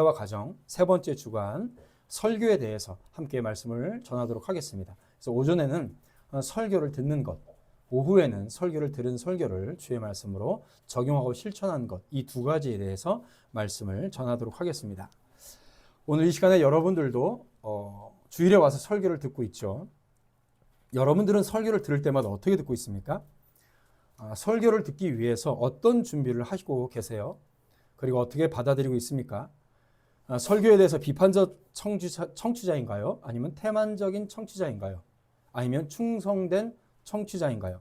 와 가정 세 번째 주간 설교에 대해서 함께 말씀을 전하도록 하겠습니다. 그래서 오전에는 설교를 듣는 것, 오후에는 설교를 들은 설교를 주의 말씀으로 적용하고 실천한 것, 이 두 가지에 대해서 말씀을 전하도록 하겠습니다. 오늘 이 시간에 여러분들도 주일에 와서 설교를 듣고 있죠. 여러분들은 설교를 들을 때마다 어떻게 듣고 있습니까? 설교를 듣기 위해서 어떤 준비를 하시고 계세요? 그리고 어떻게 받아들이고 있습니까? 설교에 대해서 비판적 청취자인가요? 아니면 태만적인 청취자인가요? 아니면 충성된 청취자인가요?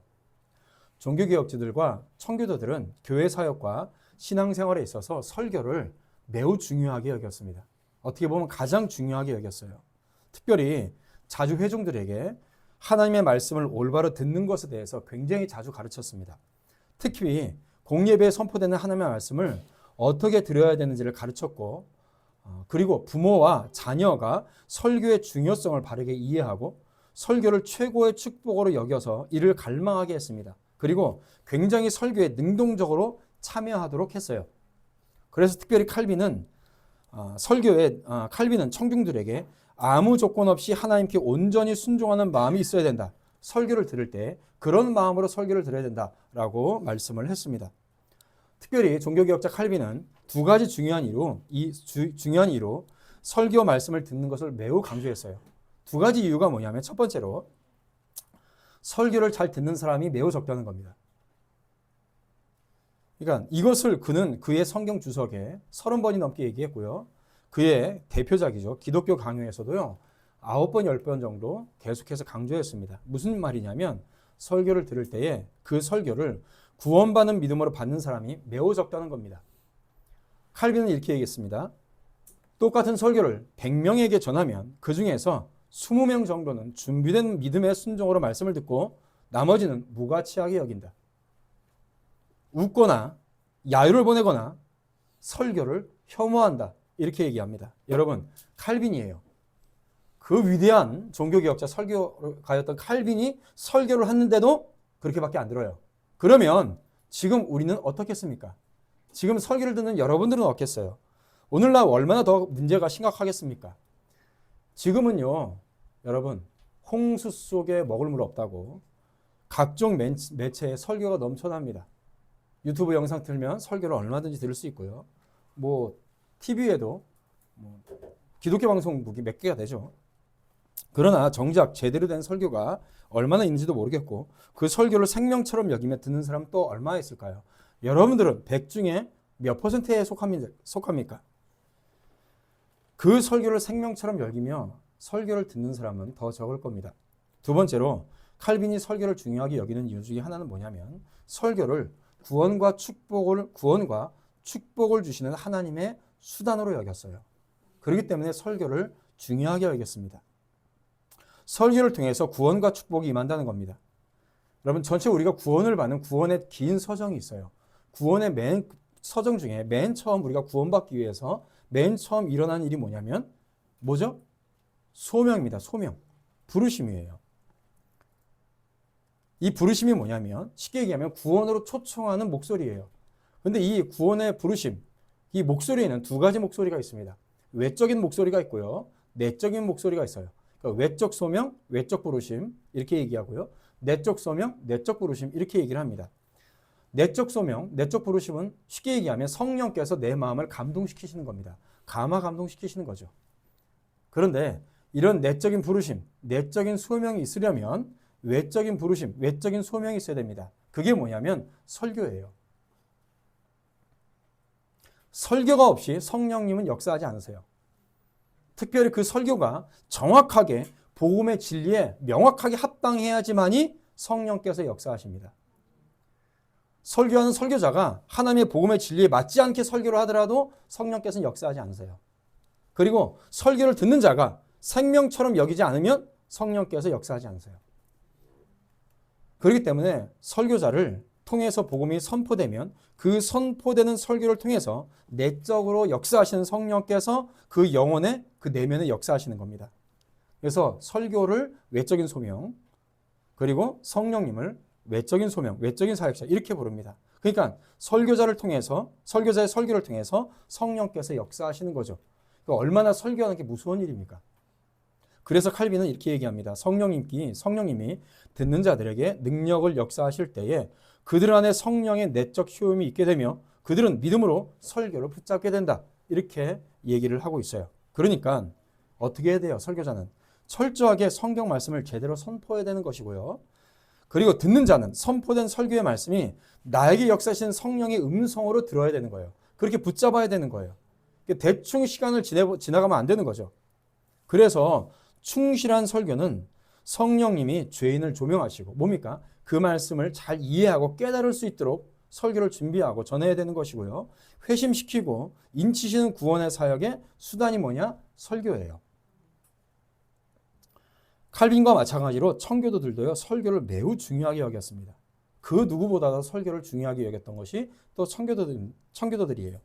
종교개혁자들과 청교도들은 교회 사역과 신앙생활에 있어서 설교를 매우 중요하게 여겼습니다. 어떻게 보면 가장 중요하게 여겼어요. 특별히 자주 회중들에게 하나님의 말씀을 올바로 듣는 것에 대해서 굉장히 자주 가르쳤습니다. 특히 공예배에 선포되는 하나님의 말씀을 어떻게 들어야 되는지를 가르쳤고, 그리고 부모와 자녀가 설교의 중요성을 바르게 이해하고 설교를 최고의 축복으로 여겨서 이를 갈망하게 했습니다. 그리고 굉장히 설교에 능동적으로 참여하도록 했어요. 그래서 특별히 칼빈은 칼빈은 청중들에게 아무 조건 없이 하나님께 온전히 순종하는 마음이 있어야 된다. 설교를 들을 때 그런 마음으로 설교를 들어야 된다라고 말씀을 했습니다. 특별히 종교개혁자 칼빈은 두 가지 중요한 이유로 설교 말씀을 듣는 것을 매우 강조했어요. 두 가지 이유가 뭐냐면 첫 번째로 설교를 잘 듣는 사람이 매우 적다는 겁니다. 그러니까 이것을 그는 그의 성경 주석에 30번이 넘게 얘기했고요. 그의 대표작이죠. 기독교 강요에서도요. 9번, 10번 정도 계속해서 강조했습니다. 무슨 말이냐면 설교를 들을 때에 그 설교를 구원받는 믿음으로 받는 사람이 매우 적다는 겁니다. 칼빈은 이렇게 얘기했습니다. 똑같은 설교를 100명에게 전하면 그 중에서 20명 정도는 준비된 믿음의 순종으로 말씀을 듣고 나머지는 무가치하게 여긴다. 웃거나 야유를 보내거나 설교를 혐오한다. 이렇게 얘기합니다. 여러분, 칼빈이에요. 그 위대한 종교개혁자 설교가였던 칼빈이 설교를 했는데도 그렇게밖에 안 들어요. 그러면 지금 우리는 어떻겠습니까? 지금 설교를 듣는 여러분들은 어떻겠어요? 오늘날 얼마나 더 문제가 심각하겠습니까? 지금은요, 여러분, 홍수 속에 먹을 물 없다고 각종 매체에 설교가 넘쳐납니다. 유튜브 영상 틀면 설교를 얼마든지 들을 수 있고요. TV에도 기독교 방송국이 몇 개가 되죠. 그러나 정작 제대로 된 설교가 얼마나 있는지도 모르겠고 그 설교를 생명처럼 여기며 듣는 사람 또 얼마나 있을까요? 여러분들은 100 중에 몇 %에 속합니까? 그 설교를 생명처럼 여기며 설교를 듣는 사람은 더 적을 겁니다. 두 번째로 칼빈이 설교를 중요하게 여기는 이유 중에 하나는 뭐냐면 설교를 구원과 축복을 주시는 하나님의 수단으로 여겼어요. 그렇기 때문에 설교를 중요하게 여겼습니다. 설교를 통해서 구원과 축복이 임한다는 겁니다. 여러분, 전체 우리가 구원을 받는 구원의 긴 서정이 있어요. 구원의 맨 서정 중에 맨 처음 우리가 구원받기 위해서 맨 처음 일어난 일이 뭐냐면 뭐죠? 소명입니다. 소명. 부르심이에요. 이 부르심이 뭐냐면 쉽게 얘기하면 구원으로 초청하는 목소리예요. 그런데 이 구원의 부르심, 이 목소리에는 두 가지 목소리가 있습니다. 외적인 목소리가 있고요. 내적인 목소리가 있어요. 그러니까 외적 소명, 외적 부르심 이렇게 얘기하고요. 내적 소명, 내적 부르심 이렇게 얘기를 합니다. 내적 소명, 내적 부르심은 쉽게 얘기하면 성령께서 내 마음을 감동시키시는 겁니다. 감동시키시는 거죠. 그런데 이런 내적인 부르심, 내적인 소명이 있으려면 외적인 부르심, 외적인 소명이 있어야 됩니다. 그게 뭐냐면 설교예요. 설교가 없이 성령님은 역사하지 않으세요. 특별히 그 설교가 정확하게 복음의 진리에 명확하게 합당해야지만이 성령께서 역사하십니다. 설교하는 설교자가 하나님의 복음의 진리에 맞지 않게 설교를 하더라도 성령께서는 역사하지 않으세요. 그리고 설교를 듣는 자가 생명처럼 여기지 않으면 성령께서 역사하지 않으세요. 그렇기 때문에 설교자를 통해서 복음이 선포되면 그 선포되는 설교를 통해서 내적으로 역사하시는 성령께서 그 영혼의 그 내면에 역사하시는 겁니다. 그래서 설교를 외적인 소명, 그리고 성령님을 외적인 소명, 외적인 사역자 이렇게 부릅니다. 그러니까 설교자의 설교를 통해서 성령께서 역사하시는 거죠. 그러니까 얼마나 설교하는 게 무서운 일입니까? 그래서 칼빈은 이렇게 얘기합니다. 성령님이 듣는 자들에게 능력을 역사하실 때에 그들 안에 성령의 내적 효험이 있게 되며 그들은 믿음으로 설교를 붙잡게 된다. 이렇게 얘기를 하고 있어요. 그러니까 어떻게 해야 돼요? 설교자는 철저하게 성경 말씀을 제대로 선포해야 되는 것이고요. 그리고 듣는 자는 선포된 설교의 말씀이 나에게 역사하시는 성령의 음성으로 들어야 되는 거예요. 그렇게 붙잡아야 되는 거예요. 대충 시간을 지나가면 안 되는 거죠. 그래서 충실한 설교는 성령님이 죄인을 조명하시고 뭡니까? 그 말씀을 잘 이해하고 깨달을 수 있도록 설교를 준비하고 전해야 되는 것이고요. 회심시키고 인치시는 구원의 사역의 수단이 뭐냐? 설교예요. 칼빈과 마찬가지로 청교도들도요, 설교를 매우 중요하게 여겼습니다. 그 누구보다도 설교를 중요하게 여겼던 것이 또 청교도들이에요.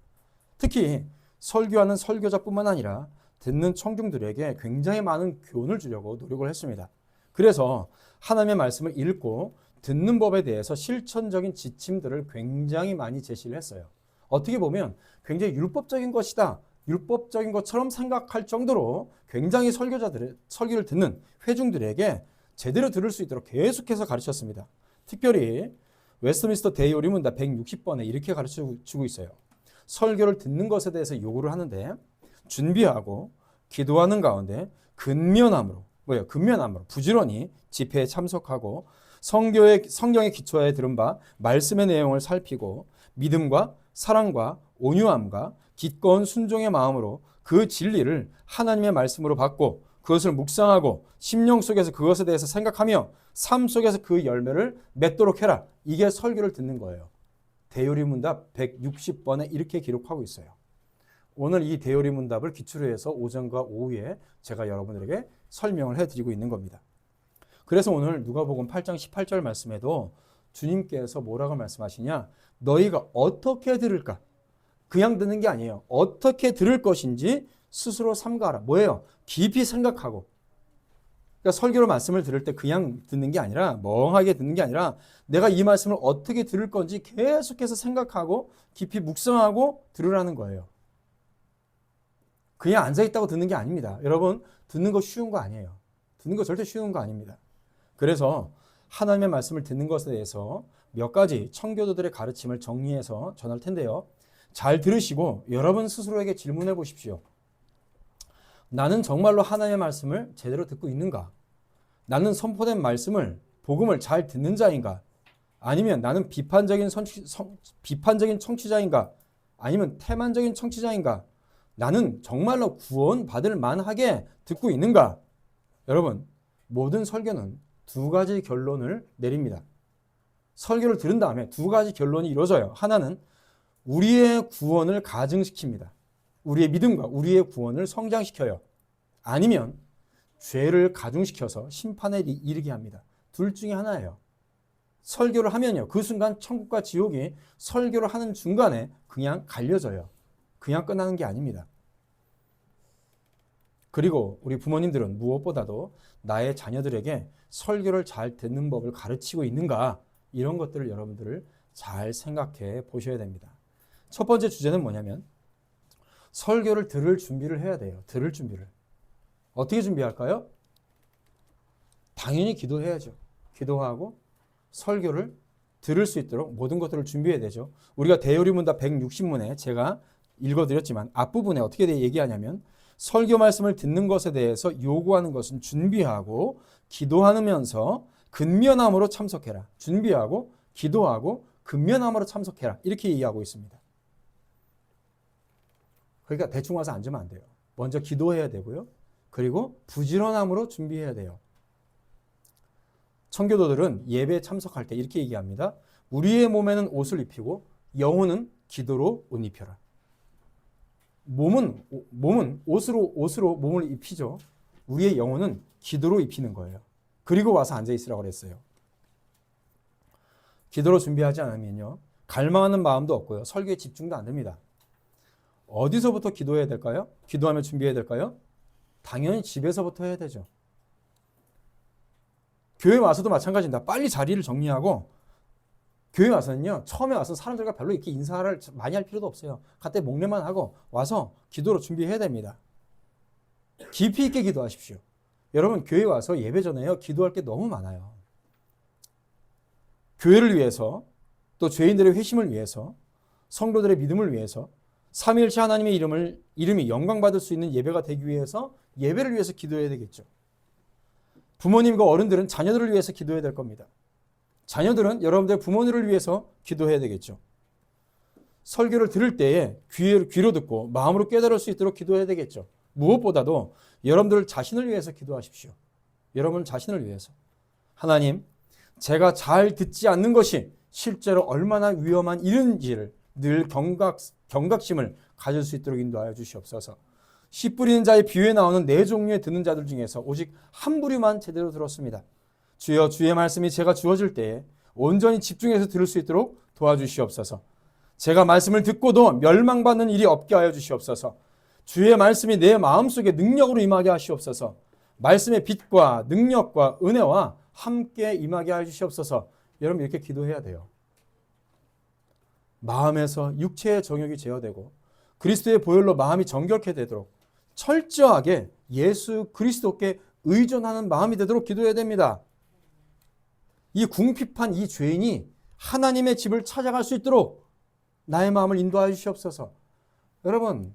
특히 설교하는 설교자뿐만 아니라 듣는 청중들에게 굉장히 많은 교훈을 주려고 노력을 했습니다. 그래서 하나님의 말씀을 읽고 듣는 법에 대해서 실천적인 지침들을 굉장히 많이 제시를 했어요. 어떻게 보면 굉장히 율법적인 것이다, 율법적인 것처럼 생각할 정도로 굉장히 설교를 듣는 회중들에게 제대로 들을 수 있도록 계속해서 가르쳤습니다. 특별히 웨스트민스터 대의오리 문답 160번에 이렇게 가르쳐주고 있어요. 설교를 듣는 것에 대해서 요구를 하는데 준비하고 기도하는 가운데 근면함으로 부지런히 집회에 참석하고 성경의 기초에 들은 바 말씀의 내용을 살피고 믿음과 사랑과 온유함과 기꺼운 순종의 마음으로 그 진리를 하나님의 말씀으로 받고 그것을 묵상하고 심령 속에서 그것에 대해서 생각하며 삶 속에서 그 열매를 맺도록 해라. 이게 설교를 듣는 거예요. 대요리 문답 160번에 이렇게 기록하고 있어요. 오늘 이 대요리 문답을 기초로 해서 오전과 오후에 제가 여러분들에게 설명을 해드리고 있는 겁니다. 그래서 오늘 누가복음 8장 18절 말씀에도 주님께서 뭐라고 말씀하시냐? 너희가 어떻게 들을까? 그냥 듣는 게 아니에요. 어떻게 들을 것인지 스스로 삼가라. 뭐예요? 깊이 생각하고. 그러니까 설교로 말씀을 들을 때 그냥 듣는 게 아니라 멍하게 듣는 게 아니라 내가 이 말씀을 어떻게 들을 건지 계속해서 생각하고 깊이 묵상하고 들으라는 거예요. 그냥 앉아있다고 듣는 게 아닙니다. 여러분, 듣는 거 쉬운 거 아니에요. 듣는 거 절대 쉬운 거 아닙니다. 그래서 하나님의 말씀을 듣는 것에 대해서 몇 가지 청교도들의 가르침을 정리해서 전할 텐데요. 잘 들으시고 여러분 스스로에게 질문해 보십시오. 나는 정말로 하나님의 말씀을 제대로 듣고 있는가? 나는 선포된 말씀을, 복음을 잘 듣는 자인가? 아니면 나는 비판적인 청취자인가? 아니면 태만적인 청취자인가? 나는 정말로 구원받을 만하게 듣고 있는가? 여러분, 모든 설교는 두 가지 결론을 내립니다. 설교를 들은 다음에 두 가지 결론이 이루어져요. 하나는 우리의 구원을 가증시킵니다. 우리의 믿음과 우리의 구원을 성장시켜요. 아니면 죄를 가중시켜서 심판에 이르게 합니다. 둘 중에 하나예요. 설교를 하면요. 그 순간 천국과 지옥이 설교를 하는 중간에 그냥 갈려져요. 그냥 끝나는 게 아닙니다. 그리고 우리 부모님들은 무엇보다도 나의 자녀들에게 설교를 잘 듣는 법을 가르치고 있는가? 이런 것들을 여러분들을 잘 생각해 보셔야 됩니다. 첫 번째 주제는 뭐냐면 설교를 들을 준비를 해야 돼요. 들을 준비를. 어떻게 준비할까요? 당연히 기도해야죠. 기도하고 설교를 들을 수 있도록 모든 것들을 준비해야 되죠. 우리가 대요리문답 160문에 제가 읽어드렸지만 앞부분에 어떻게 얘기하냐면 설교 말씀을 듣는 것에 대해서 요구하는 것은 준비하고 기도하면서 근면함으로 참석해라. 준비하고 기도하고 근면함으로 참석해라. 이렇게 얘기하고 있습니다. 그러니까 대충 와서 앉으면 안 돼요. 먼저 기도해야 되고요. 그리고 부지런함으로 준비해야 돼요. 청교도들은 예배에 참석할 때 이렇게 얘기합니다. 우리의 몸에는 옷을 입히고 영혼은 기도로 옷 입혀라. 몸은 옷으로 몸을 입히죠. 우리의 영혼은 기도로 입히는 거예요. 그리고 와서 앉아 있으라고 그랬어요. 기도로 준비하지 않으면요. 갈망하는 마음도 없고요. 설교에 집중도 안 됩니다. 어디서부터 기도해야 될까요? 기도하며 준비해야 될까요? 당연히 집에서부터 해야 되죠. 교회 와서도 마찬가지입니다. 빨리 자리를 정리하고 교회 와서는요, 처음에 와서 사람들과 별로 이렇게 인사를 많이 할 필요도 없어요. 그때 목례만 하고 와서 기도로 준비해야 됩니다. 깊이 있게 기도하십시오. 여러분, 교회 와서 예배 전에요, 기도할 게 너무 많아요. 교회를 위해서, 또 죄인들의 회심을 위해서, 성도들의 믿음을 위해서, 삼위일체 하나님의 이름이 영광받을 수 있는 예배가 되기 위해서 예배를 위해서 기도해야 되겠죠. 부모님과 어른들은 자녀들을 위해서 기도해야 될 겁니다. 자녀들은 여러분들의 부모님을 위해서 기도해야 되겠죠. 설교를 들을 때에 귀로 듣고 마음으로 깨달을 수 있도록 기도해야 되겠죠. 무엇보다도 여러분들 자신을 위해서 기도하십시오. 여러분 자신을 위해서. 하나님, 제가 잘 듣지 않는 것이 실제로 얼마나 위험한 일인지를 늘 경각심을 가질 수 있도록 인도하여 주시옵소서. 씨 뿌리는 자의 비유에 나오는 네 종류의 듣는 자들 중에서 오직 한 부류만 제대로 들었습니다. 주여, 주의 말씀이 제가 주어질 때에 온전히 집중해서 들을 수 있도록 도와주시옵소서. 제가 말씀을 듣고도 멸망받는 일이 없게 하여 주시옵소서. 주의 말씀이 내 마음속에 능력으로 임하게 하시옵소서. 말씀의 빛과 능력과 은혜와 함께 임하게 하여 주시옵소서. 여러분 이렇게 기도해야 돼요. 마음에서 육체의 정욕이 제어되고 그리스도의 보혈로 마음이 정결케 되도록 철저하게 예수 그리스도께 의존하는 마음이 되도록 기도해야 됩니다. 이 궁핍한 이 죄인이 하나님의 집을 찾아갈 수 있도록 나의 마음을 인도하여 주시옵소서. 여러분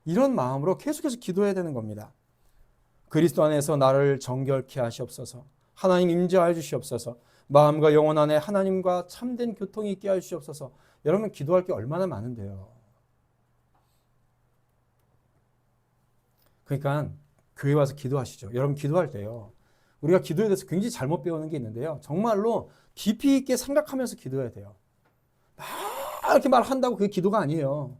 이런 마음으로 계속해서 기도해야 되는 겁니다. 그리스도 안에서 나를 정결케 하시옵소서. 하나님 임재하여 주시옵소서. 마음과 영혼 안에 하나님과 참된 교통이 있게 하여 주시옵소서. 여러분 기도할 게 얼마나 많은데요. 그러니까 교회 와서 기도하시죠. 여러분 기도할 때요. 우리가 기도에 대해서 굉장히 잘못 배우는 게 있는데요. 정말로 깊이 있게 생각하면서 기도해야 돼요. 막 이렇게 말한다고 그게 기도가 아니에요.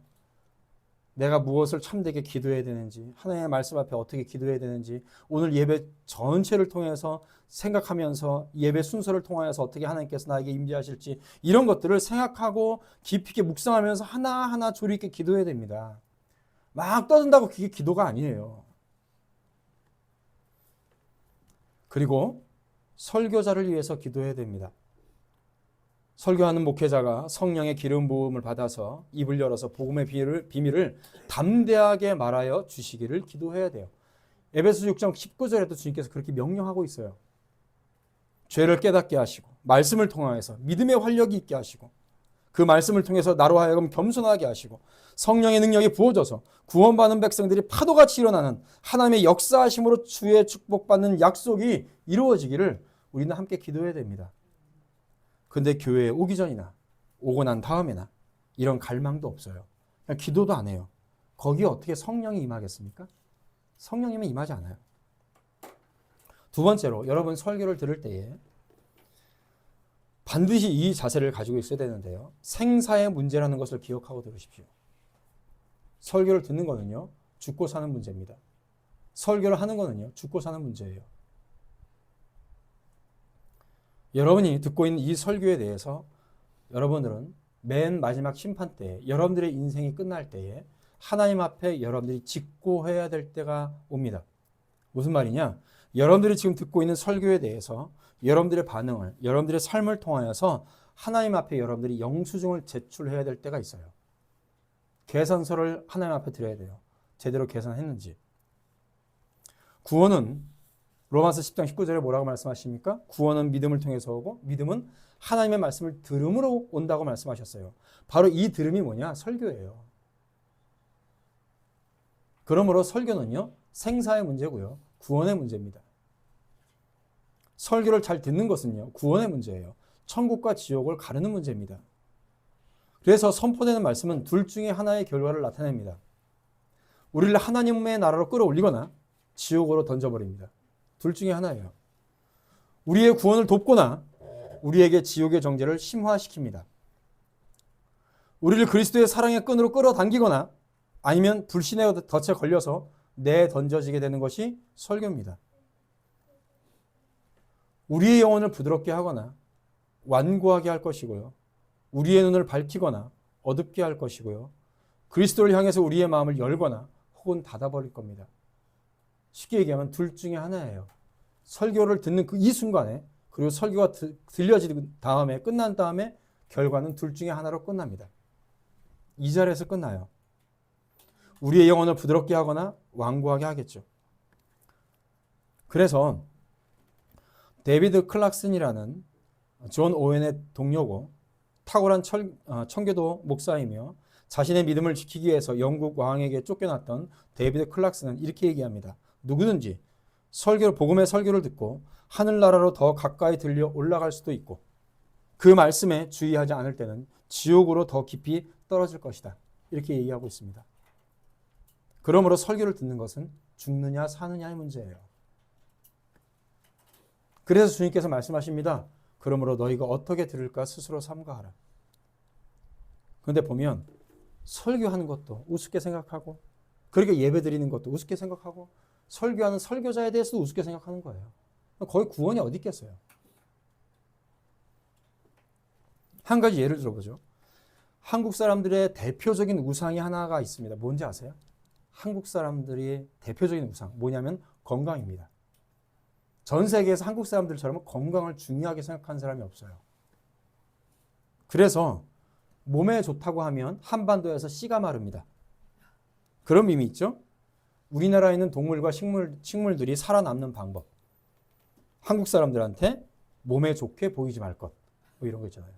내가 무엇을 참되게 기도해야 되는지, 하나님의 말씀 앞에 어떻게 기도해야 되는지, 오늘 예배 전체를 통해서 생각하면서 예배 순서를 통하여서 어떻게 하나님께서 나에게 임재하실지 이런 것들을 생각하고 깊이 있게 묵상하면서 하나하나 조리 있게 기도해야 됩니다. 막 떠든다고 그게 기도가 아니에요. 그리고 설교자를 위해서 기도해야 됩니다. 설교하는 목회자가 성령의 기름 부음을 받아서 입을 열어서 복음의 비밀을 담대하게 말하여 주시기를 기도해야 돼요. 에베소 6장 19절에도 주님께서 그렇게 명령하고 있어요. 죄를 깨닫게 하시고 말씀을 통하여서 믿음의 활력이 있게 하시고 그 말씀을 통해서 나로 하여금 겸손하게 하시고 성령의 능력이 부어져서 구원받는 백성들이 파도같이 일어나는 하나님의 역사하심으로 주의 축복받는 약속이 이루어지기를 우리는 함께 기도해야 됩니다. 근데 교회에 오기 전이나 오고 난 다음에나 이런 갈망도 없어요. 그냥 기도도 안 해요. 거기에 어떻게 성령이 임하겠습니까? 성령님은 임하지 않아요. 두 번째로 여러분 설교를 들을 때에 반드시 이 자세를 가지고 있어야 되는데요. 생사의 문제라는 것을 기억하고 들으십시오. 설교를 듣는 거는요. 죽고 사는 문제입니다. 설교를 하는 거는요. 죽고 사는 문제예요. 여러분이 듣고 있는 이 설교에 대해서 여러분들은 맨 마지막 심판 때에 여러분들의 인생이 끝날 때에 하나님 앞에 여러분들이 직고해야 될 때가 옵니다. 무슨 말이냐? 여러분들이 지금 듣고 있는 설교에 대해서 여러분들의 반응을, 여러분들의 삶을 통하여서 하나님 앞에 여러분들이 영수증을 제출해야 될 때가 있어요. 계산서를 하나님 앞에 드려야 돼요. 제대로 계산했는지. 구원은 로마서 10장 19절에 뭐라고 말씀하십니까? 구원은 믿음을 통해서 오고 믿음은 하나님의 말씀을 들음으로 온다고 말씀하셨어요. 바로 이 들음이 뭐냐? 설교예요. 그러므로 설교는요. 생사의 문제고요. 구원의 문제입니다. 설교를 잘 듣는 것은요. 구원의 문제예요. 천국과 지옥을 가르는 문제입니다. 그래서 선포되는 말씀은 둘 중에 하나의 결과를 나타냅니다. 우리를 하나님의 나라로 끌어올리거나 지옥으로 던져버립니다. 둘 중에 하나예요. 우리의 구원을 돕거나 우리에게 지옥의 정죄를 심화시킵니다. 우리를 그리스도의 사랑의 끈으로 끌어당기거나 아니면 불신의 덫에 걸려서 내던져지게 되는 것이 설교입니다. 우리의 영혼을 부드럽게 하거나 완고하게 할 것이고요. 우리의 눈을 밝히거나 어둡게 할 것이고요. 그리스도를 향해서 우리의 마음을 열거나 혹은 닫아버릴 겁니다. 쉽게 얘기하면 둘 중에 하나예요. 설교를 듣는 이 순간에 그리고 설교가 들려진 다음에 끝난 다음에 결과는 둘 중에 하나로 끝납니다. 이 자리에서 끝나요. 우리의 영혼을 부드럽게 하거나 완고하게 하겠죠. 그래서 데이비드 클락슨이라는 존 오웬의 동료고 탁월한 청교도 목사이며 자신의 믿음을 지키기 위해서 영국 왕에게 쫓겨났던 데이비드 클락슨은 이렇게 얘기합니다. 누구든지 복음의 설교를 듣고 하늘나라로 더 가까이 들려 올라갈 수도 있고 그 말씀에 주의하지 않을 때는 지옥으로 더 깊이 떨어질 것이다. 이렇게 얘기하고 있습니다. 그러므로 설교를 듣는 것은 죽느냐 사느냐의 문제예요. 그래서 주님께서 말씀하십니다. 그러므로 너희가 어떻게 들을까 스스로 삼가하라. 그런데 보면 설교하는 것도 우습게 생각하고 그렇게 예배 드리는 것도 우습게 생각하고 설교하는 설교자에 대해서도 우습게 생각하는 거예요. 거의 구원이 어디 있겠어요. 한 가지 예를 들어보죠. 한국 사람들의 대표적인 우상이 하나가 있습니다. 뭔지 아세요? 한국 사람들이 대표적인 우상 뭐냐면 건강입니다. 전 세계에서 한국 사람들처럼 건강을 중요하게 생각하는 사람이 없어요. 그래서 몸에 좋다고 하면 한반도에서 씨가 마릅니다. 그런 의미 있죠? 우리나라에 있는 동물과 식물들이 살아남는 방법. 한국 사람들한테 몸에 좋게 보이지 말 것. 뭐 이런 거 있잖아요.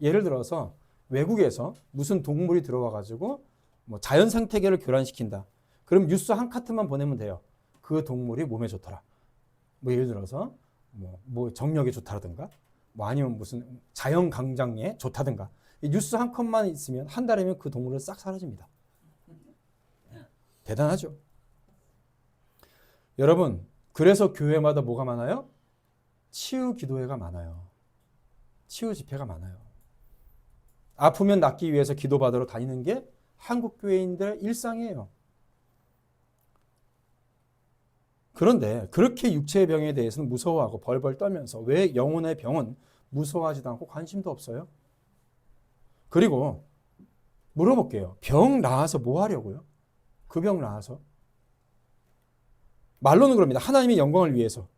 예를 들어서 외국에서 무슨 동물이 들어와가지고 뭐 자연 생태계를 교란시킨다. 그럼 뉴스 한 카트만 보내면 돼요. 그 동물이 몸에 좋더라. 뭐 예를 들어서 뭐 정력에 좋다든가 뭐 아니면 무슨 자연 강장에 좋다든가 이 뉴스 한 컷만 있으면 한 달이면 그 동물은 싹 사라집니다. 대단하죠. 여러분 그래서 교회마다 뭐가 많아요? 치유 기도회가 많아요. 치유 집회가 많아요. 아프면 낫기 위해서 기도받으러 다니는 게 한국 교회인들의 일상이에요. 그런데 그렇게 육체의 병에 대해서는 무서워하고 벌벌 떨면서 왜 영혼의 병은 무서워하지도 않고 관심도 없어요? 그리고 물어볼게요. 병 나아서 뭐 하려고요? 그 병 나아서? 말로는 그럽니다. 하나님의 영광을 위해서.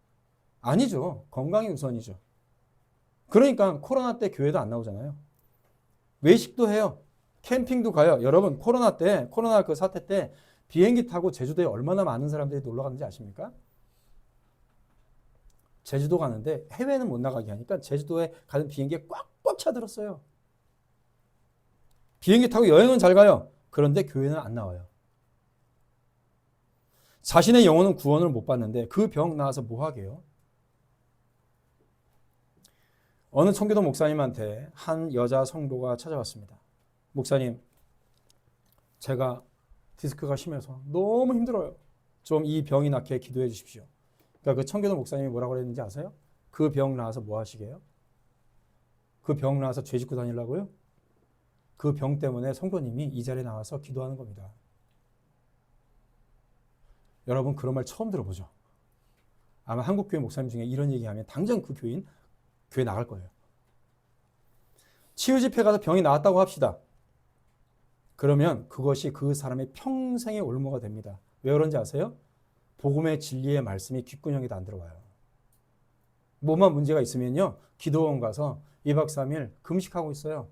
아니죠. 건강이 우선이죠. 그러니까 코로나 때 교회도 안 나오잖아요. 외식도 해요. 캠핑도 가요. 여러분 코로나 그 사태 때 비행기 타고 제주도에 얼마나 많은 사람들이 놀러 갔는지 아십니까? 제주도 가는데 해외는 못 나가게 하니까 제주도에 가는 비행기에 꽉꽉 차들었어요. 비행기 타고 여행은 잘 가요. 그런데 교회는 안 나와요. 자신의 영혼은 구원을 못 받는데 그 병 나아서 뭐 하게요? 어느 청교도 목사님한테 한 여자 성도가 찾아왔습니다. 목사님, 제가 디스크가 심해서 너무 힘들어요. 좀 이 병이 낫게 기도해 주십시오. 그러니까 그 청교도 목사님이 뭐라고 그랬는지 아세요? 그 병 나아서 뭐 하시게요? 그 병 나아서 죄 짓고 다니려고요? 그 병 때문에 성도님이 이 자리에 나와서 기도하는 겁니다. 여러분 그런 말 처음 들어보죠? 아마 한국교회 목사님 중에 이런 얘기하면 당장 그 교인 교회 나갈 거예요. 치유 집회 가서 병이 나았다고 합시다. 그러면 그것이 그 사람의 평생의 올무가 됩니다. 왜 그런지 아세요? 복음의 진리의 말씀이 귓구녕에도 안 들어와요. 뭐만 문제가 있으면요. 기도원 가서 2박 3일 금식하고 있어요.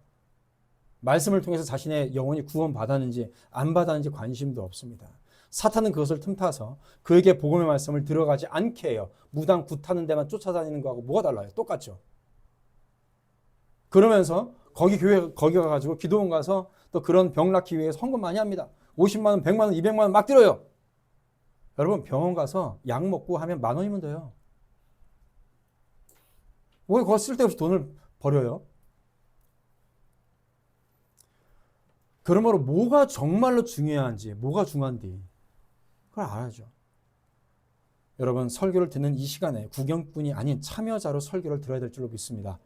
말씀을 통해서 자신의 영혼이 구원받았는지 안 받았는지 관심도 없습니다. 사탄은 그것을 틈타서 그에게 복음의 말씀을 들어가지 않게 해요. 무당 굿하는 데만 쫓아다니는 거하고 뭐가 달라요? 똑같죠. 그러면서 거기 가가지고 기도원 가서 또 그런 병 낫기 위해서 헌금 많이 합니다. 50만 원, 100만 원, 200만 원 막 들어요. 여러분 병원 가서 약 먹고 하면 10,000원이면 돼요. 왜 그거 쓸데없이 돈을 버려요? 그러므로 뭐가 정말로 중요한지, 뭐가 중요한지 그걸 알아야죠. 여러분 설교를 듣는 이 시간에 구경꾼이 아닌 참여자로 설교를 들어야 될 줄로 믿습니다.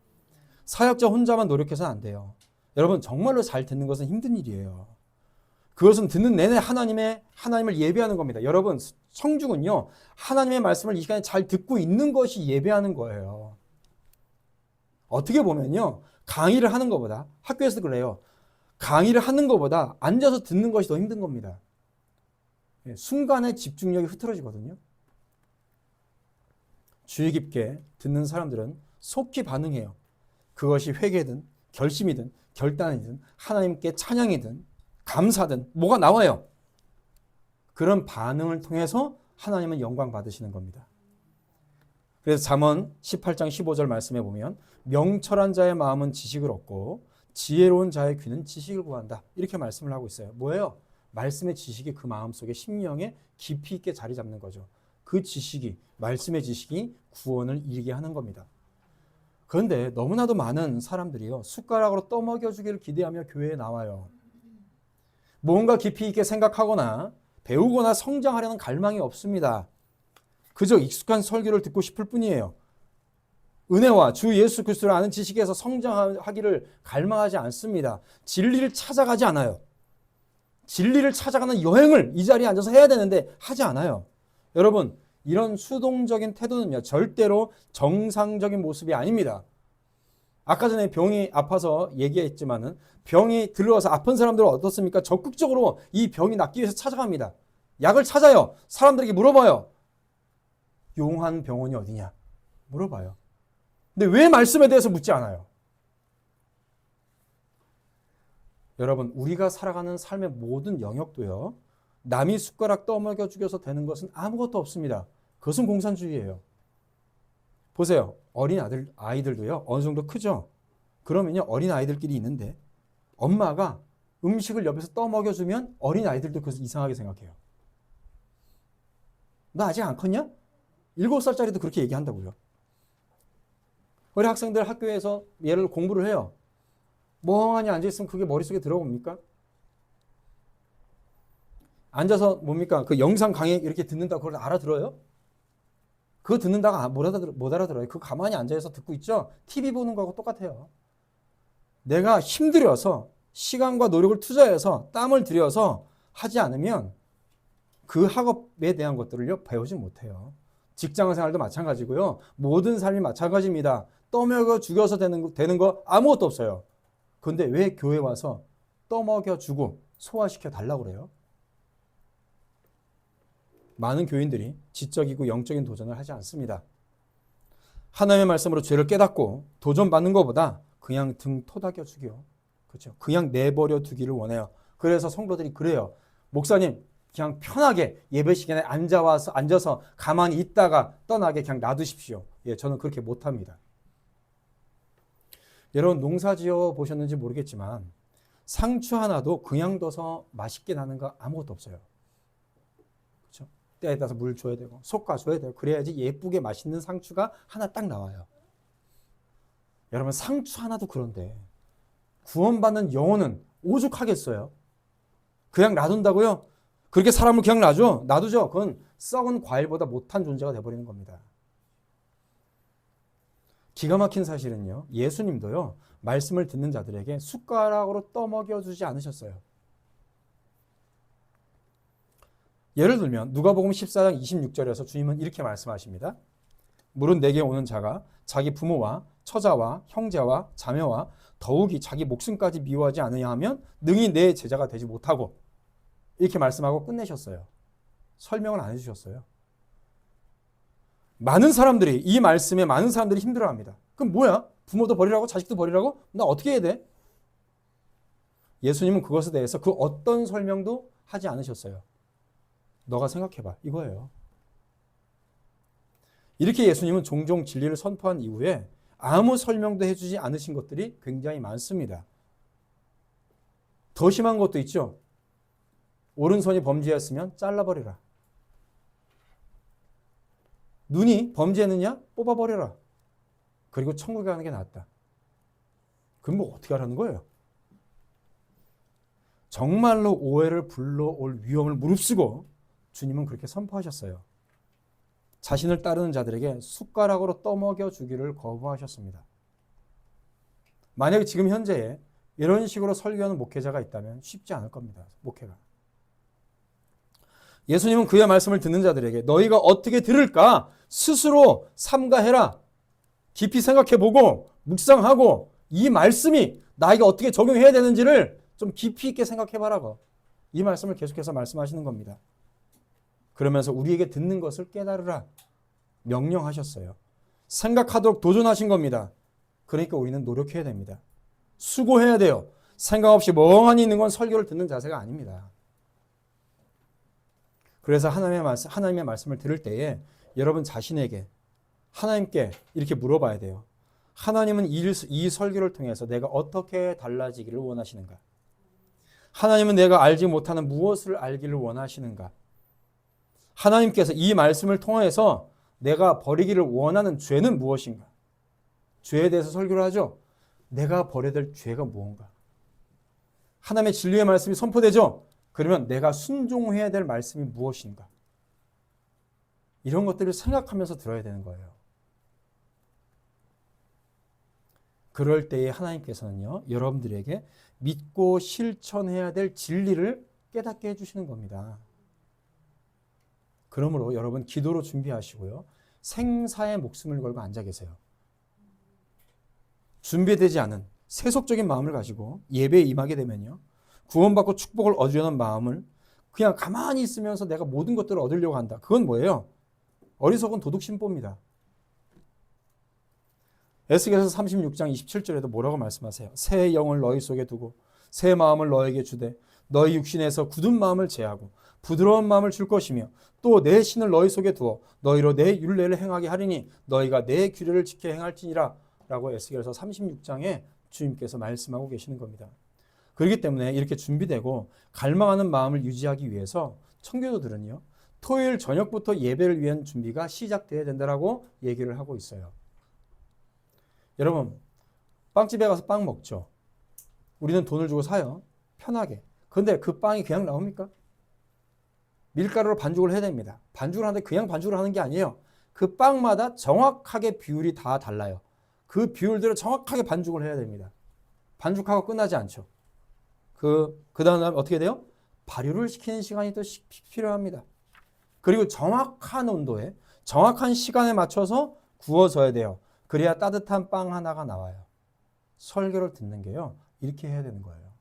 사역자 혼자만 노력해서는 안 돼요. 여러분 정말로 잘 듣는 것은 힘든 일이에요. 그것은 듣는 내내 하나님을 예배하는 겁니다. 여러분 성중은요 하나님의 말씀을 이 시간에 잘 듣고 있는 것이 예배하는 거예요. 어떻게 보면요 강의를 하는 것보다 학교에서도 그래요. 강의를 하는 것보다 앉아서 듣는 것이 더 힘든 겁니다. 순간에 집중력이 흐트러지거든요. 주의 깊게 듣는 사람들은 속히 반응해요. 그것이 회개든 결심이든 결단이든 하나님께 찬양이든 감사든 뭐가 나와요. 그런 반응을 통해서 하나님은 영광 받으시는 겁니다. 그래서 잠언 18장 15절 말씀에 보면 명철한 자의 마음은 지식을 얻고 지혜로운 자의 귀는 지식을 구한다. 이렇게 말씀을 하고 있어요. 뭐예요? 말씀의 지식이 그 마음속에 심령에 깊이 있게 자리 잡는 거죠. 그 지식이, 말씀의 지식이 구원을 이루게 하는 겁니다. 그런데 너무나도 많은 사람들이요, 숟가락으로 떠먹여 주기를 기대하며 교회에 나와요. 뭔가 깊이 있게 생각하거나 배우거나 성장하려는 갈망이 없습니다. 그저 익숙한 설교를 듣고 싶을 뿐이에요. 은혜와 주 예수 그리스도를 아는 지식에서 성장하기를 갈망하지 않습니다. 진리를 찾아가지 않아요. 진리를 찾아가는 여행을 이 자리에 앉아서 해야 되는데 하지 않아요. 여러분, 이런 수동적인 태도는요, 절대로 정상적인 모습이 아닙니다. 아까 전에 병이 아파서 얘기했지만은 병이 들어와서 아픈 사람들은 어떻습니까? 적극적으로 이 병이 낫기 위해서 찾아갑니다. 약을 찾아요. 사람들에게 물어봐요. 용한 병원이 어디냐? 물어봐요. 근데 왜 말씀에 대해서 묻지 않아요? 여러분, 우리가 살아가는 삶의 모든 영역도요, 남이 숟가락 떠먹여 죽여서 되는 것은 아무것도 없습니다. 그것은 공산주의예요. 보세요. 어린 아이들도요, 어느 정도 크죠? 그러면요, 어린 아이들끼리 있는데 엄마가 음식을 옆에서 떠먹여주면 어린 아이들도 그것을 이상하게 생각해요. 너 아직 안 컸냐? 7살짜리도 그렇게 얘기한다고요. 우리 학생들 학교에서 예를 공부를 해요. 멍하니 앉아있으면 그게 머릿속에 들어옵니까? 앉아서 뭡니까? 그 영상 강의 이렇게 듣는다고 그걸 알아들어요? 그거 듣는다고 못 알아들어요. 그거 가만히 앉아서 듣고 있죠? TV 보는 거하고 똑같아요. 내가 힘들여서 시간과 노력을 투자해서 땀을 들여서 하지 않으면 그 학업에 대한 것들을요, 배우지 못해요. 직장 생활도 마찬가지고요. 모든 삶이 마찬가지입니다. 떠먹여 죽여서 되는 거 아무것도 없어요. 그런데 왜 교회 와서 떠먹여 주고 소화시켜 달라고 그래요? 많은 교인들이 지적이고 영적인 도전을 하지 않습니다. 하나님의 말씀으로 죄를 깨닫고 도전받는 것보다 그냥 등 토닥여 주기요. 그렇죠? 그냥 내버려 두기를 원해요. 그래서 성도들이 그래요. 목사님, 그냥 편하게 예배 시간에 앉아서 가만히 있다가 떠나게 그냥 놔두십시오. 예, 저는 그렇게 못합니다. 여러분, 농사 지어 보셨는지 모르겠지만 상추 하나도 그냥 둬서 맛있게 나는 거 아무것도 없어요. 그렇죠? 때에 따라서 물 줘야 되고 솎아줘야 되고 그래야지 예쁘게 맛있는 상추가 하나 딱 나와요. 여러분, 상추 하나도 그런데 구원받는 영혼은 오죽하겠어요? 그냥 놔둔다고요? 그렇게 사람을 그냥 놔두죠? 그건 썩은 과일보다 못한 존재가 돼버리는 겁니다. 기가 막힌 사실은요, 예수님도요, 말씀을 듣는 자들에게 숟가락으로 떠먹여 주지 않으셨어요. 예를 들면 누가복음 14장 26절에서 주님은 이렇게 말씀하십니다. 물은 내게 오는 자가 자기 부모와 처자와 형제와 자매와 더욱이 자기 목숨까지 미워하지 않으냐 하면 능히 내 제자가 되지 못하고, 이렇게 말씀하고 끝내셨어요. 설명을 안 해주셨어요. 많은 사람들이, 이 말씀에 많은 사람들이 힘들어합니다. 그럼 뭐야? 부모도 버리라고? 자식도 버리라고? 나 어떻게 해야 돼? 예수님은 그것에 대해서 그 어떤 설명도 하지 않으셨어요. 너가 생각해봐, 이거예요. 이렇게 예수님은 종종 진리를 선포한 이후에 아무 설명도 해주지 않으신 것들이 굉장히 많습니다. 더 심한 것도 있죠. 오른손이 범죄였으면 잘라버려라. 눈이 범죄했느냐? 뽑아버려라. 그리고 천국에 가는 게 낫다. 그럼 뭐 어떻게 하라는 거예요? 정말로 오해를 불러올 위험을 무릅쓰고 주님은 그렇게 선포하셨어요. 자신을 따르는 자들에게 숟가락으로 떠먹여 주기를 거부하셨습니다. 만약에 지금 현재에 이런 식으로 설교하는 목회자가 있다면 쉽지 않을 겁니다. 목회가. 예수님은 그의 말씀을 듣는 자들에게 너희가 어떻게 들을까 스스로 삼가해라. 깊이 생각해보고 묵상하고 이 말씀이 나에게 어떻게 적용해야 되는지를 좀 깊이 있게 생각해봐라고 이 말씀을 계속해서 말씀하시는 겁니다. 그러면서 우리에게 듣는 것을 깨달으라 명령하셨어요. 생각하도록 도전하신 겁니다. 그러니까 우리는 노력해야 됩니다. 수고해야 돼요. 생각 없이 멍하니 있는 건 설교를 듣는 자세가 아닙니다. 그래서 하나님의 말씀을 들을 때에 여러분 자신에게 하나님께 이렇게 물어봐야 돼요. 하나님은 이 설교를 통해서 내가 어떻게 달라지기를 원하시는가? 하나님은 내가 알지 못하는 무엇을 알기를 원하시는가? 하나님께서 이 말씀을 통해서 내가 버리기를 원하는 죄는 무엇인가? 죄에 대해서 설교를 하죠. 내가 버려야 될 죄가 무언가? 하나님의 진리의 말씀이 선포되죠. 그러면 내가 순종해야 될 말씀이 무엇인가? 이런 것들을 생각하면서 들어야 되는 거예요. 그럴 때에 하나님께서는요, 여러분들에게 믿고 실천해야 될 진리를 깨닫게 해주시는 겁니다. 그러므로 여러분 기도로 준비하시고요. 생사의 목숨을 걸고 앉아 계세요. 준비되지 않은 세속적인 마음을 가지고 예배에 임하게 되면요. 구원받고 축복을 얻으려는 마음을 그냥 가만히 있으면서 내가 모든 것들을 얻으려고 한다. 그건 뭐예요? 어리석은 도둑심보입니다. 에스겔서 36장 27절에도 뭐라고 말씀하세요? 새 영을 너희 속에 두고 새 마음을 너에게 주되 너희 육신에서 굳은 마음을 제하고 부드러운 마음을 줄 것이며 또 내 신을 너희 속에 두어 너희로 내 율례를 행하게 하리니 너희가 내 규례를 지켜 행할지니라 라고 에스겔서 36장에 주님께서 말씀하고 계시는 겁니다. 그렇기 때문에 이렇게 준비되고 갈망하는 마음을 유지하기 위해서 청교도들은요. 토요일 저녁부터 예배를 위한 준비가 시작돼야 된다라고 얘기를 하고 있어요. 여러분 빵집에 가서 빵 먹죠. 우리는 돈을 주고 사요. 편하게. 그런데 그 빵이 그냥 나옵니까? 밀가루로 반죽을 해야 됩니다. 반죽을 하는데 그냥 반죽을 하는 게 아니에요. 그 빵마다 정확하게 비율이 다 달라요. 그 비율대로 정확하게 반죽을 해야 됩니다. 반죽하고 끝나지 않죠. 그 다음 어떻게 돼요? 발효를 시키는 시간이 또 필요합니다. 그리고 정확한 온도에 정확한 시간에 맞춰서 구워져야 돼요. 그래야 따뜻한 빵 하나가 나와요. 설교를 듣는 게요. 이렇게 해야 되는 거예요.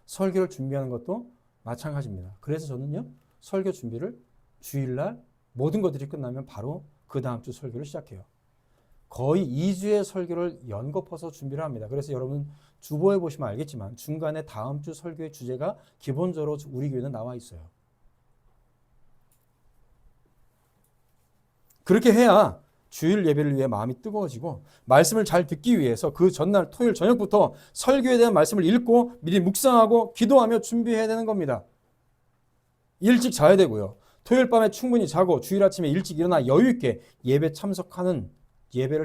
설교를 준비하는 것도 마찬가지입니다. 그래서 저는요. 설교 준비를 주일날 모든 것들이 끝나면 바로 그 다음 주 설교를 시작해요. 거의 2주의 설교를 연거퍼서 준비를 합니다. 그래서 여러분 주보에 보시면 알겠지만 중간에 다음 주 설교의 주제가 기본적으로 우리 교회는 나와 있어요. 그렇게 해야 주일 예배를 위해 마음이 뜨거워지고 말씀을 잘 듣기 위해서 그 전날 토요일 저녁부터 설교에 대한 말씀을 읽고 미리 묵상하고 기도하며 준비해야 되는 겁니다. 일찍 자야 되고요. 토요일 밤에 충분히 자고 주일 아침에 일찍 일어나 여유 있게 예배를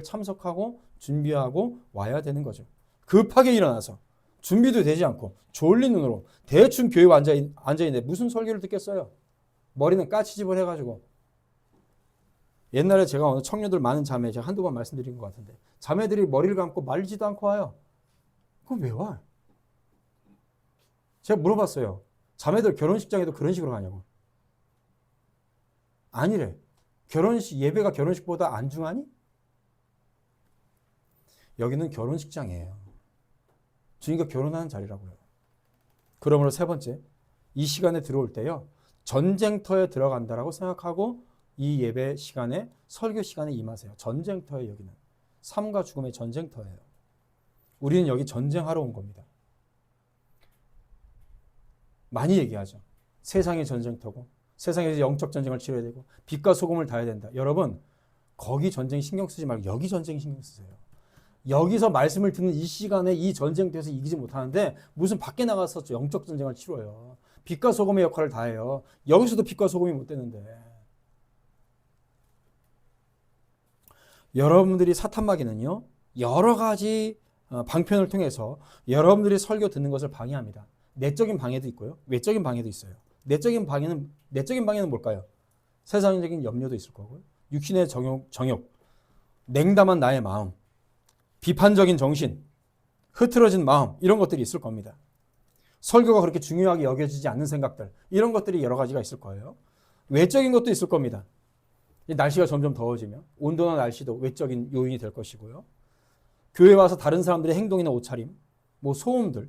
참석하고 준비하고 와야 되는 거죠. 급하게 일어나서 준비도 되지 않고 졸린 눈으로 대충 교회에 앉아있는데 무슨 설교를 듣겠어요? 머리는 까치집을 해가지고. 옛날에 제가 어느 청년들 많은 자매 제가 한두 번 말씀드린 것 같은데 자매들이 머리를 감고 말리지도 않고 와요. 그럼 왜 와? 제가 물어봤어요. 자매들 결혼식장에도 그런 식으로 가냐고. 아니래. 예배가 결혼식보다 안중하니? 여기는 결혼식장이에요. 주님과 결혼하는 자리라고요. 그러므로 세 번째, 이 시간에 들어올 때요. 전쟁터에 들어간다라고 생각하고 이 예배 시간에 설교 시간에 임하세요. 전쟁터에 여기는. 삶과 죽음의 전쟁터예요. 우리는 여기 전쟁하러 온 겁니다. 많이 얘기하죠. 세상이 전쟁터고 세상에서 영적 전쟁을 치러야 되고 빛과 소금을 다해야 된다. 여러분 거기 전쟁 신경 쓰지 말고 여기 전쟁 신경 쓰세요. 여기서 말씀을 듣는 이 시간에 이 전쟁터에서 이기지 못하는데 무슨 밖에 나가서 영적 전쟁을 치러요. 빛과 소금의 역할을 다해요. 여기서도 빛과 소금이 못 되는데. 여러분들이 사탄마귀는요. 여러 가지 방편을 통해서 여러분들이 설교 듣는 것을 방해합니다. 내적인 방해도 있고요. 외적인 방해도 있어요. 내적인 방해는 뭘까요? 세상적인 염려도 있을 거고요. 육신의 정욕, 냉담한 나의 마음, 비판적인 정신, 흐트러진 마음 이런 것들이 있을 겁니다. 설교가 그렇게 중요하게 여겨지지 않는 생각들 이런 것들이 여러 가지가 있을 거예요. 외적인 것도 있을 겁니다. 날씨가 점점 더워지면 온도나 날씨도 외적인 요인이 될 것이고요. 교회 와서 다른 사람들의 행동이나 옷차림, 소음들,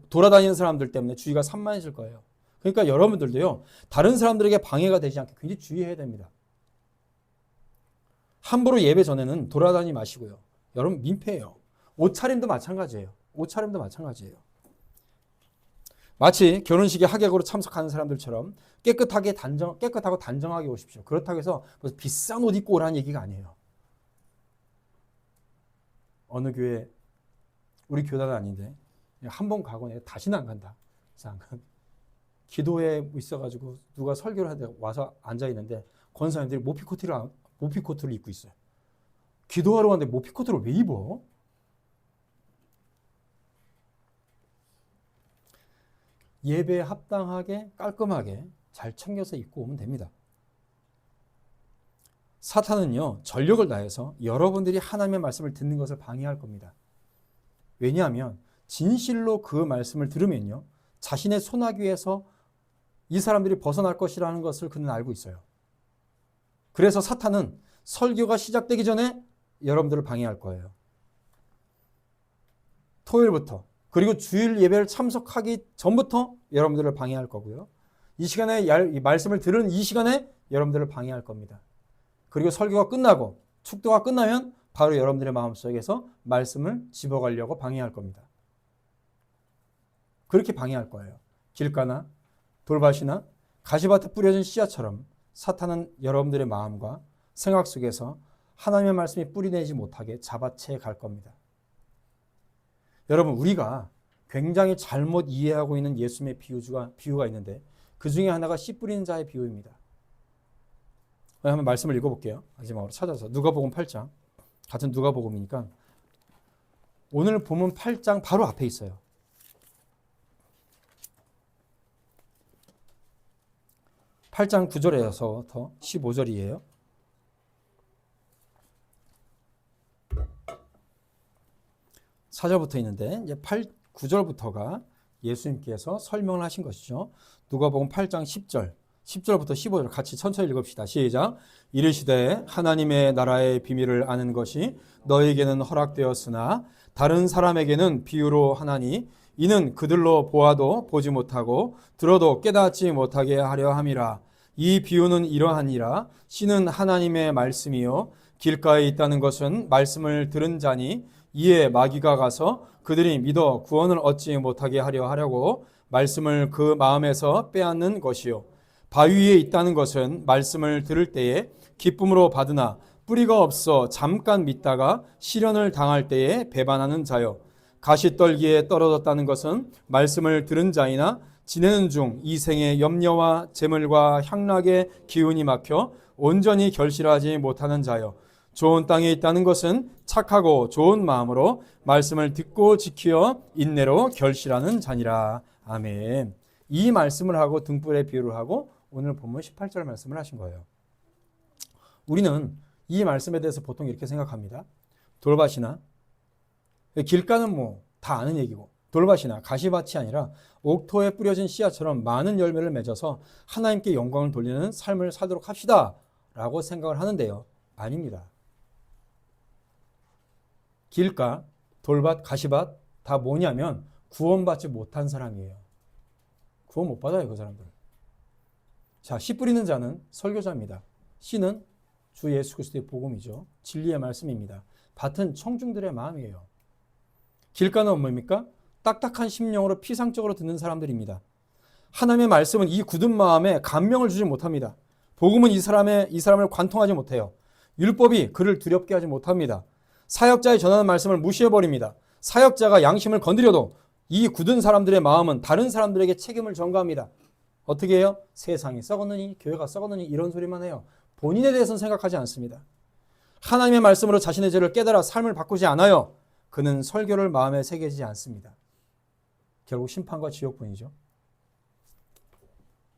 돌아다니는 사람들 때문에 주의가 산만해질 거예요. 그러니까 여러분들도요. 다른 사람들에게 방해가 되지 않게 굉장히 주의해야 됩니다. 함부로 예배 전에는 돌아다니지 마시고요. 여러분 민폐예요. 옷차림도 마찬가지예요. 옷차림도 마찬가지예요. 마치 결혼식에 하객으로 참석하는 사람들처럼 깨끗하고 단정하게 오십시오. 그렇다고 해서 비싼 옷 입고 오라는 얘기가 아니에요. 어느 교회, 우리 교단은 아닌데 한 번 가고 내가 다시는 안 간다. 그래서 안 간. 기도에 있어가지고 누가 설교를 하는데 와서 앉아 있는데 권사님들이 모피코트를 입고 있어요. 기도하러 왔는데 모피코트를 왜 입어? 예배에 합당하게 깔끔하게 잘 챙겨서 입고 오면 됩니다. 사탄은요, 전력을 다해서 여러분들이 하나님의 말씀을 듣는 것을 방해할 겁니다. 왜냐하면 진실로 그 말씀을 들으면요, 자신의 소나기에서 이 사람들이 벗어날 것이라는 것을 그는 알고 있어요. 그래서 사탄은 설교가 시작되기 전에 여러분들을 방해할 거예요. 토요일부터, 그리고 주일 예배를 참석하기 전부터 여러분들을 방해할 거고요. 이 시간에 이 말씀을 들은 이 시간에 여러분들을 방해할 겁니다. 그리고 설교가 끝나고 축도가 끝나면 바로 여러분들의 마음속에서 말씀을 집어가려고 방해할 겁니다. 그렇게 방해할 거예요. 길가나 돌밭이나 가시밭에 뿌려진 씨앗처럼 사탄은 여러분들의 마음과 생각 속에서 하나님의 말씀이 뿌리내지 못하게 잡아채 갈 겁니다. 여러분, 우리가 굉장히 잘못 이해하고 있는 예수님의 비유가 있는데 그 중에 하나가 씨 뿌리는 자의 비유입니다. 한번 말씀을 읽어볼게요. 마지막으로 찾아서 누가복음 8장, 같은 누가복음이니까 오늘 본문 8장 바로 앞에 있어요. (8장 9절에서부터 15절이에요) 4절부터 있는데 이제 9절부터가 예수님께서 설명을 하신 것이죠. 누가복음 8장 10절부터 15절 같이 천천히 읽읍시다. 시작. 이르시되 하나님의 나라의 비밀을 아는 것이 너에게는 허락되었으나 다른 사람에게는 비유로 하나니 이는 그들로 보아도 보지 못하고 들어도 깨닫지 못하게 하려 함이라. 이 비유는 이러하니라. 씨는 하나님의 말씀이요 길가에 있다는 것은 말씀을 들은 자니 이에 마귀가 가서 그들이 믿어 구원을 얻지 못하게 하려고 말씀을 그 마음에서 빼앗는 것이요 바위 위에 있다는 것은 말씀을 들을 때에 기쁨으로 받으나 뿌리가 없어 잠깐 믿다가 시련을 당할 때에 배반하는 자요 가시떨기에 떨어졌다는 것은 말씀을 들은 자이나 지내는 중 이 생의 염려와 재물과 향락의 기운이 막혀 온전히 결실하지 못하는 자요 좋은 땅에 있다는 것은 착하고 좋은 마음으로 말씀을 듣고 지키어 인내로 결실하는 자니라. 아멘. 이 말씀을 하고 등불의 비유를 하고 오늘 본문 18절 말씀을 하신 거예요. 우리는 이 말씀에 대해서 보통 이렇게 생각합니다. 돌밭이나 길가는 다 아는 얘기고 돌밭이나 가시밭이 아니라 옥토에 뿌려진 씨앗처럼 많은 열매를 맺어서 하나님께 영광을 돌리는 삶을 살도록 합시다 라고 생각을 하는데요. 아닙니다. 길가, 돌밭, 가시밭 다 뭐냐면 구원받지 못한 사람이에요. 구원 못 받아요, 그 사람들. 자, 씨 뿌리는 자는 설교자입니다. 씨는 주 예수 그리스도의 복음이죠. 진리의 말씀입니다. 밭은 청중들의 마음이에요. 길가는 뭡니까? 딱딱한 심령으로 피상적으로 듣는 사람들입니다. 하나님의 말씀은 이 굳은 마음에 감명을 주지 못합니다. 복음은 이 사람을 관통하지 못해요. 율법이 그를 두렵게 하지 못합니다. 사역자의 전하는 말씀을 무시해버립니다. 사역자가 양심을 건드려도 이 굳은 사람들의 마음은 다른 사람들에게 책임을 전가합니다. 어떻게 해요? 세상이 썩었느니 교회가 썩었느니 이런 소리만 해요. 본인에 대해서는 생각하지 않습니다. 하나님의 말씀으로 자신의 죄를 깨달아 삶을 바꾸지 않아요. 그는 설교를 마음에 새기지 않습니다. 결국 심판과 지옥뿐이죠.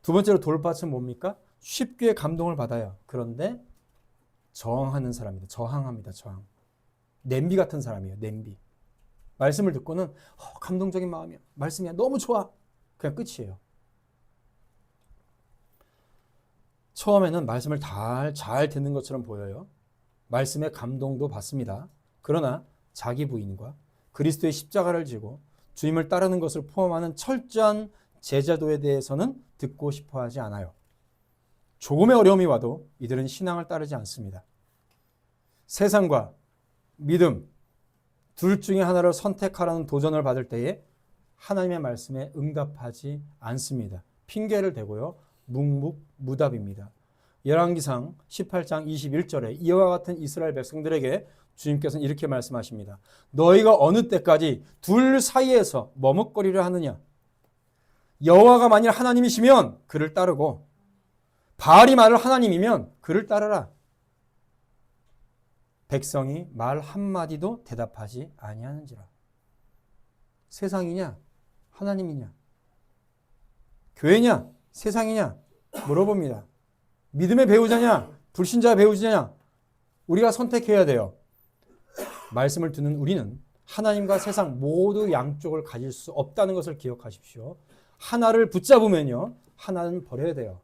두 번째로 돌밭은 뭡니까? 쉽게 감동을 받아요. 그런데 저항하는 사람입니다. 저항합니다. 저항. 냄비 같은 사람이에요. 냄비. 말씀을 듣고는 감동적인 마음이야. 말씀이야. 너무 좋아. 그냥 끝이에요. 처음에는 말씀을 잘 듣는 것처럼 보여요. 말씀에 감동도 받습니다. 그러나 자기 부인과 그리스도의 십자가를 지고 주님을 따르는 것을 포함하는 철저한 제자도에 대해서는 듣고 싶어 하지 않아요. 조금의 어려움이 와도 이들은 신앙을 따르지 않습니다. 세상과 믿음, 둘 중에 하나를 선택하라는 도전을 받을 때에 하나님의 말씀에 응답하지 않습니다. 핑계를 대고요. 묵묵무답입니다. 열왕기상 18장 21절에 이와 같은 이스라엘 백성들에게 주님께서는 이렇게 말씀하십니다. 너희가 어느 때까지 둘 사이에서 머뭇거리려 하느냐? 여호와가 만일 하나님이시면 그를 따르고 바알이 만일 하나님이면 그를 따르라. 백성이 말 한마디도 대답하지 아니하는지라. 세상이냐? 하나님이냐? 교회냐? 세상이냐? 물어봅니다. 믿음의 배우자냐? 불신자의 배우자냐? 우리가 선택해야 돼요. 말씀을 듣는 우리는 하나님과 세상 모두 양쪽을 가질 수 없다는 것을 기억하십시오. 하나를 붙잡으면요. 하나는 버려야 돼요.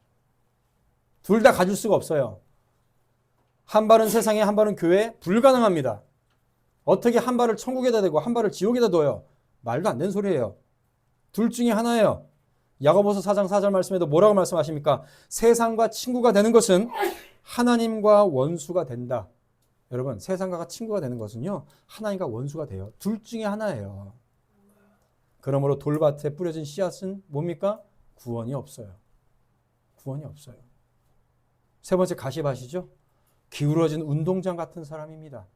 둘 다 가질 수가 없어요. 한 발은 세상에 한 발은 교회에 불가능합니다. 어떻게 한 발을 천국에다 대고 한 발을 지옥에다 둬요? 말도 안 되는 소리예요. 둘 중에 하나예요. 야고보서 4장 4절 말씀에도 뭐라고 말씀하십니까? 세상과 친구가 되는 것은 하나님과 원수가 된다. 여러분, 세상과 친구가 되는 것은요. 하나님과 원수가 돼요. 둘 중에 하나예요. 그러므로 돌밭에 뿌려진 씨앗은 뭡니까? 구원이 없어요. 구원이 없어요. 세 번째 가시밭이죠. 기울어진 운동장 같은 사람입니다.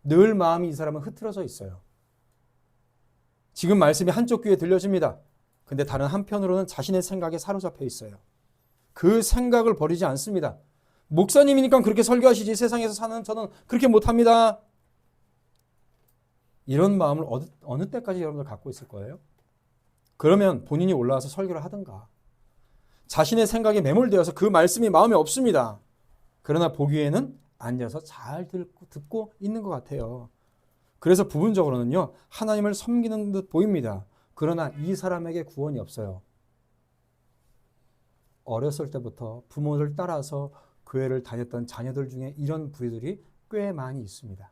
늘 마음이 이 사람은 흐트러져 있어요. 지금 말씀이 한쪽 귀에 들려집니다. 근데 다른 한편으로는 자신의 생각에 사로잡혀 있어요. 그 생각을 버리지 않습니다. 목사님이니까 그렇게 설교하시지 세상에서 사는 저는 그렇게 못합니다. 이런 마음을 어느 때까지 여러분들 갖고 있을 거예요? 그러면 본인이 올라와서 설교를 하든가. 자신의 생각에 매몰되어서 그 말씀이 마음에 없습니다. 그러나 보기에는 앉아서 잘 듣고 있는 것 같아요. 그래서 부분적으로는요. 하나님을 섬기는 듯 보입니다. 그러나 이 사람에게 구원이 없어요. 어렸을 때부터 부모를 따라서 교회를 다녔던 자녀들 중에 이런 부류들이 꽤 많이 있습니다.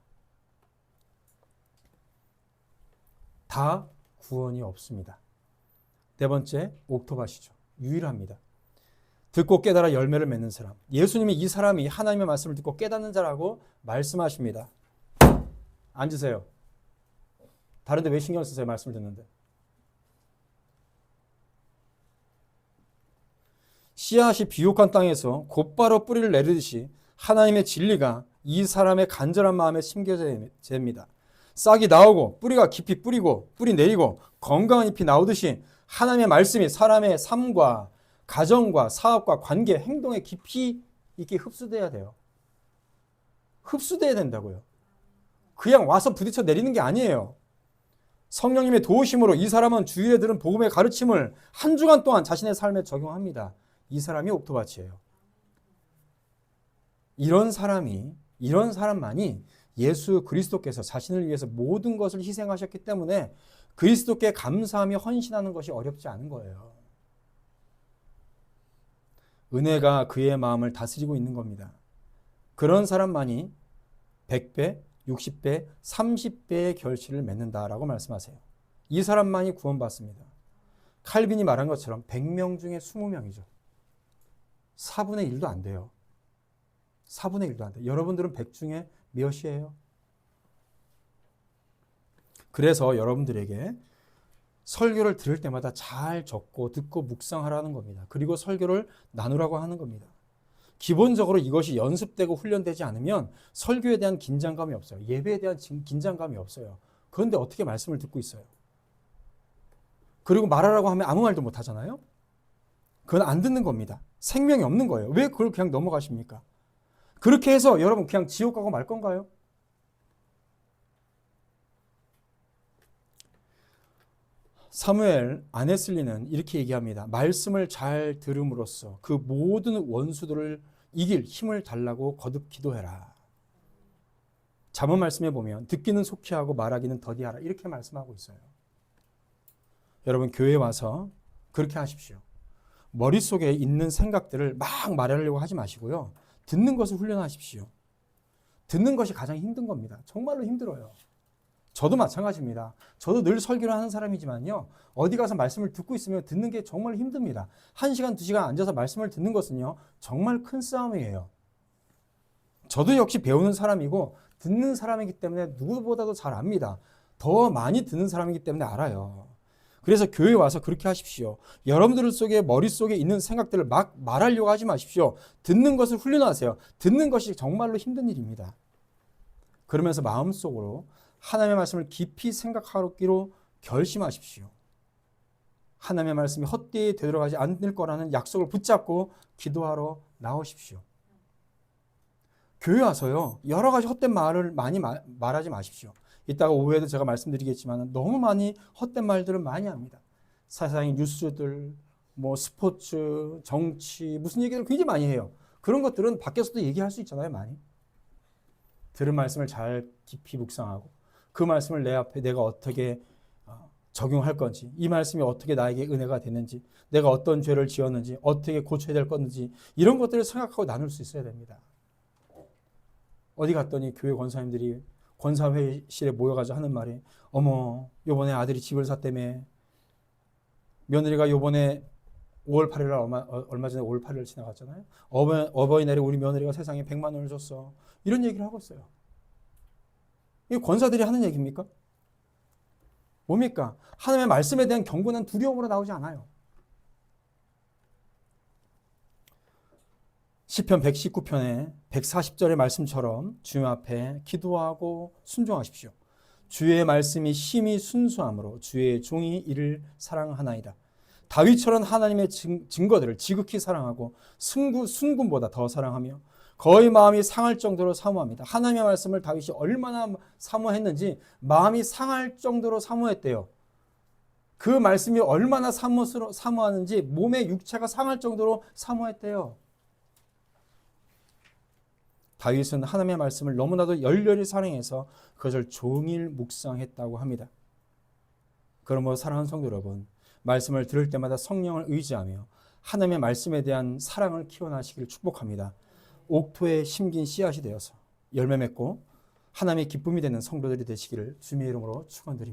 다 구원이 없습니다. 네 번째, 옥토밭이죠. 유일합니다. 듣고 깨달아 열매를 맺는 사람. 예수님이 이 사람이 하나님의 말씀을 듣고 깨닫는 자라고 말씀하십니다. 앉으세요. 다른데 왜 신경 쓰세요? 말씀을 듣는데. 씨앗이 비옥한 땅에서 곧바로 뿌리를 내리듯이 하나님의 진리가 이 사람의 간절한 마음에 심겨집니다. 싹이 나오고 뿌리가 깊이 뿌리고 뿌리 내리고 건강한 잎이 나오듯이 하나님의 말씀이 사람의 삶과 가정과 사업과 관계, 행동에 깊이 있게 흡수돼야 돼요. 흡수돼야 된다고요. 그냥 와서 부딪혀 내리는 게 아니에요. 성령님의 도우심으로 이 사람은 주일에 들은 복음의 가르침을 한 주간 동안 자신의 삶에 적용합니다. 이 사람이 옥토밭이에요. 이런 사람만이 예수 그리스도께서 자신을 위해서 모든 것을 희생하셨기 때문에 그리스도께 감사하며 헌신하는 것이 어렵지 않은 거예요. 은혜가 그의 마음을 다스리고 있는 겁니다. 그런 사람만이 100배, 60배, 30배의 결실을 맺는다라고 말씀하세요. 이 사람만이 구원받습니다. 칼빈이 말한 것처럼 100명 중에 20명이죠. 4분의 1도 안 돼요. 4분의 1도 안 돼요. 여러분들은 100 중에 몇이에요? 그래서 여러분들에게 설교를 들을 때마다 잘 적고 듣고 묵상하라는 겁니다. 그리고 설교를 나누라고 하는 겁니다. 기본적으로 이것이 연습되고 훈련되지 않으면 설교에 대한 긴장감이 없어요. 예배에 대한 긴장감이 없어요. 그런데 어떻게 말씀을 듣고 있어요? 그리고 말하라고 하면 아무 말도 못 하잖아요? 그건 안 듣는 겁니다. 생명이 없는 거예요. 왜 그걸 그냥 넘어가십니까? 그렇게 해서 여러분 그냥 지옥 가고 말 건가요? 사무엘 아네슬리는 이렇게 얘기합니다. 말씀을 잘 들음으로써 그 모든 원수들을 이길 힘을 달라고 거듭 기도해라. 잠언 말씀에 보면 듣기는 속히 하고 말하기는 더디하라 이렇게 말씀하고 있어요. 여러분 교회에 와서 그렇게 하십시오. 머릿속에 있는 생각들을 막 말하려고 하지 마시고요. 듣는 것을 훈련하십시오. 듣는 것이 가장 힘든 겁니다. 정말로 힘들어요. 저도 마찬가지입니다. 저도 늘 설교를 하는 사람이지만요. 어디 가서 말씀을 듣고 있으면 듣는 게 정말 힘듭니다. 1시간, 2시간 앉아서 말씀을 듣는 것은요. 정말 큰 싸움이에요. 저도 역시 배우는 사람이고 듣는 사람이기 때문에 누구보다도 잘 압니다. 더 많이 듣는 사람이기 때문에 알아요. 그래서 교회에 와서 그렇게 하십시오. 여러분들 속에 머릿속에 있는 생각들을 막 말하려고 하지 마십시오. 듣는 것을 훈련하세요. 듣는 것이 정말로 힘든 일입니다. 그러면서 마음속으로 하나님의 말씀을 깊이 생각하기로 결심하십시오. 하나님의 말씀이 헛되이 되돌아가지 않을 거라는 약속을 붙잡고 기도하러 나오십시오. 교회 와서요, 여러 가지 헛된 말을 많이 말하지 마십시오. 이따가 오후에도 제가 말씀드리겠지만 너무 많이 헛된 말들을 많이 합니다. 세상의 뉴스들, 뭐 스포츠, 정치, 무슨 얘기를 굉장히 많이 해요. 그런 것들은 밖에서도 얘기할 수 있잖아요, 많이. 들은 말씀을 잘 깊이 묵상하고 그 말씀을 내 앞에 내가 어떻게 적용할 건지, 이 말씀이 어떻게 나에게 은혜가 되는지, 내가 어떤 죄를 지었는지, 어떻게 고쳐야 될 건지, 이런 것들을 생각하고 나눌 수 있어야 됩니다. 어디 갔더니 교회 권사님들이 권사회실에 모여가지고 하는 말이, 어머, 요번에 아들이 집을 샀다며, 며느리가 요번에 5월 8일 날 얼마 전에 5월 8일 지나갔잖아요. 어버이날에 우리 며느리가 세상에 100만 원을 줬어. 이런 얘기를 하고 있어요. 이게 권사들이 하는 얘기입니까? 뭡니까? 하나님의 말씀에 대한 경고는 두려움으로 나오지 않아요. 시편 119편의 140절의 말씀처럼 주님 앞에 기도하고 순종하십시오. 주의 말씀이 심히 순수함으로 주의 종이 이를 사랑하나이다. 다윗처럼 하나님의 증거들을 지극히 사랑하고 순금보다 더 사랑하며 거의 마음이 상할 정도로 사모합니다. 하나님의 말씀을 다윗이 얼마나 사모했는지 마음이 상할 정도로 사모했대요. 그 말씀이 얼마나 사모하는지 몸의 육체가 상할 정도로 사모했대요. 다윗은 하나님의 말씀을 너무나도 열렬히 사랑해서 그것을 종일 묵상했다고 합니다. 그러므로 사랑하는 성도 여러분, 말씀을 들을 때마다 성령을 의지하며 하나님의 말씀에 대한 사랑을 키워나시기를 축복합니다. 옥토에 심긴 씨앗이 되어서 열매 맺고 하나님의 기쁨이 되는 성도들이 되시기를 주님의 이름으로 축원드립니다.